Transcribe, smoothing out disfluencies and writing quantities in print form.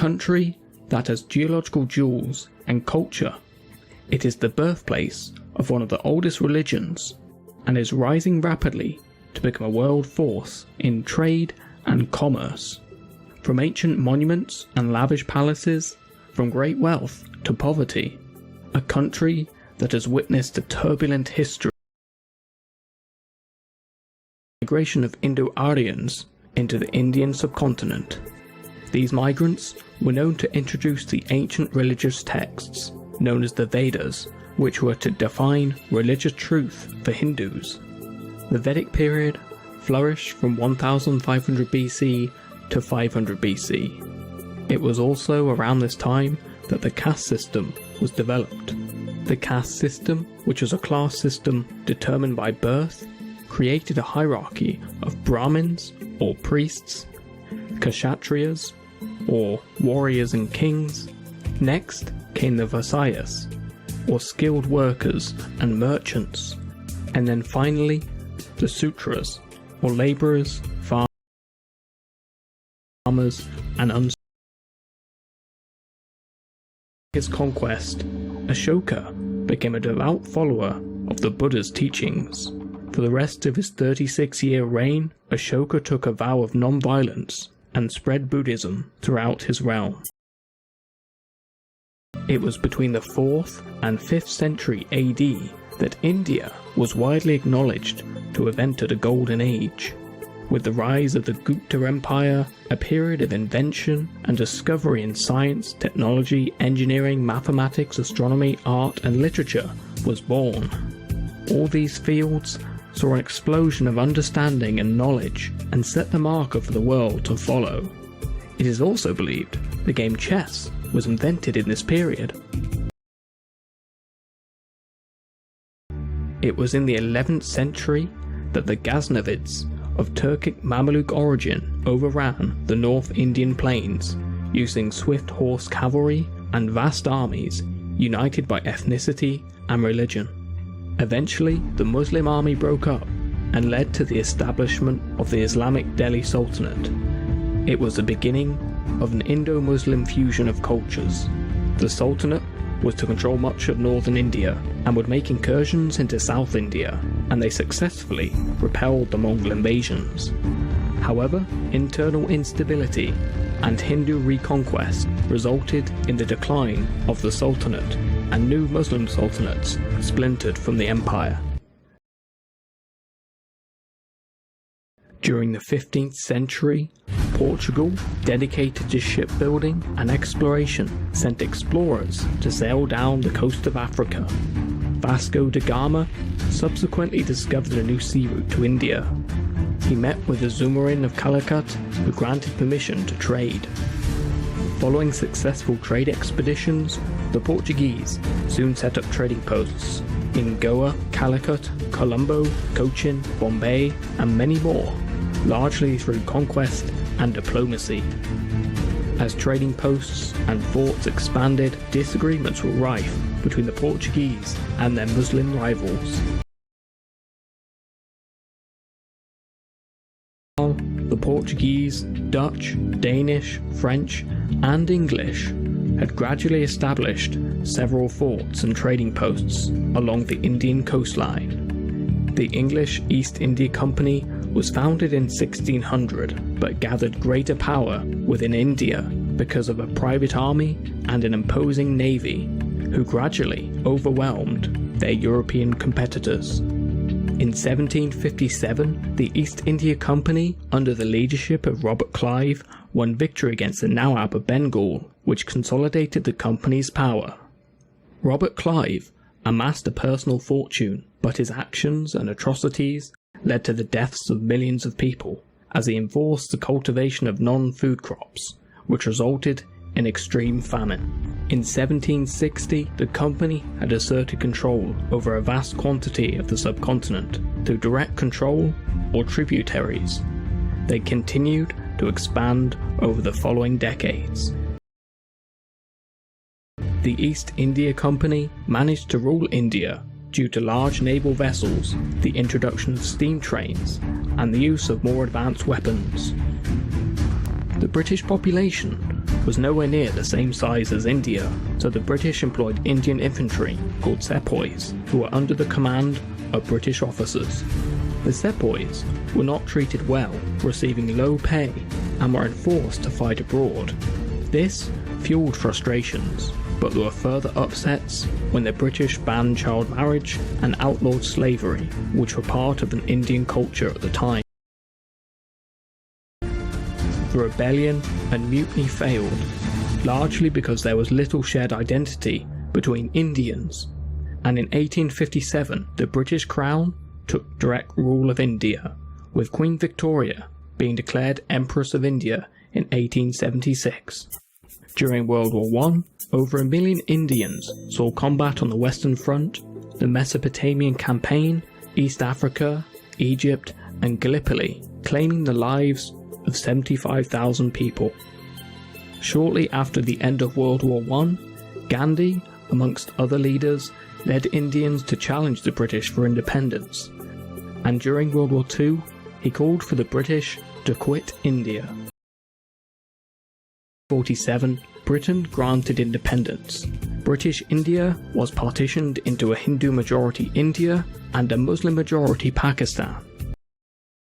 country that has geological jewels and culture. It is the birthplace of one of the oldest religions and is rising rapidly to become a world force in trade and commerce. From ancient monuments and lavish palaces, from great wealth to poverty, a country that has witnessed a turbulent history. Migration of Indo-Aryans into the Indian subcontinent. These migrants were known to introduce the ancient religious texts known as the Vedas, which were to define religious truth for Hindus. The Vedic period flourished from 1500 BC to 500 BC. It was also around this time that the caste system was developed. The caste system, which was a class system determined by birth, created a hierarchy of Brahmins or priests, Kshatriyas or warriors and kings. Next came the Vaisyas, or skilled workers and merchants, and then finally the Sudras, or labourers, farmers and his conquest, Ashoka became a devout follower of the Buddha's teachings. For the rest of his 36-year reign, Ashoka took a vow of non-violence and spread Buddhism throughout his realm. It was between the 4th and 5th century AD that India was widely acknowledged to have entered a golden age. With the rise of the Gupta Empire, a period of invention and discovery in science, technology, engineering, mathematics, astronomy, art and literature was born. All these fields saw an explosion of understanding and knowledge and set the marker for the world to follow. It is also believed the game chess was invented in this period. It was in the 11th century that the Ghaznavids of Turkic Mamluk origin overran the North Indian plains, using swift horse cavalry and vast armies united by ethnicity and religion. Eventually, the Muslim army broke up and led to the establishment of the Islamic Delhi Sultanate. It was the beginning of an Indo-Muslim fusion of cultures. The Sultanate was to control much of northern India and would make incursions into South India, and they successfully repelled the Mongol invasions. However, internal instability and Hindu reconquest resulted in the decline of the Sultanate, and new Muslim sultanates splintered from the empire. During the 15th century, Portugal, dedicated to shipbuilding and exploration, sent explorers to sail down the coast of Africa. Vasco da Gama subsequently discovered a new sea route to India. He met with the Zumarin of Calicut, who granted permission to trade. Following successful trade expeditions, the Portuguese soon set up trading posts in Goa, Calicut, Colombo, Cochin, Bombay, and many more, largely through conquest and diplomacy. As trading posts and forts expanded, disagreements were rife between the Portuguese and their Muslim rivals. The Portuguese, Dutch, Danish, French, and English had gradually established several forts and trading posts along the Indian coastline. The English East India Company was founded in 1600, but gathered greater power within India because of a private army and an imposing navy, who gradually overwhelmed their European competitors. In 1757, the East India Company, under the leadership of Robert Clive, won victory against the Nawab of Bengal, which consolidated the company's power. Robert Clive amassed a personal fortune, but his actions and atrocities led to the deaths of millions of people, as he enforced the cultivation of non-food crops, which resulted in extreme famine. In 1760, the company had asserted control over a vast quantity of the subcontinent through direct control or tributaries. They continued to expand over the following decades. The East India Company managed to rule India due to large naval vessels, the introduction of steam trains, and the use of more advanced weapons. The British population was nowhere near the same size as India, so the British employed Indian infantry called sepoys, who were under the command of British officers. The sepoys were not treated well, receiving low pay, and were enforced to fight abroad. This fueled frustrations, but there were further upsets when the British banned child marriage and outlawed slavery, which were part of an Indian culture at the time. The rebellion and mutiny failed, largely because there was little shared identity between Indians, and in 1857 the British Crown took direct rule of India, with Queen Victoria being declared Empress of India in 1876. During World War I, over 1 million Indians saw combat on the Western Front, the Mesopotamian Campaign, East Africa, Egypt, and Gallipoli, claiming the lives of 75,000 people. Shortly after the end of World War I, Gandhi, amongst other leaders, led Indians to challenge the British for independence, and during World War II, he called for the British to quit India. 1947, Britain granted independence. British India was partitioned into a Hindu-majority India and a Muslim-majority Pakistan.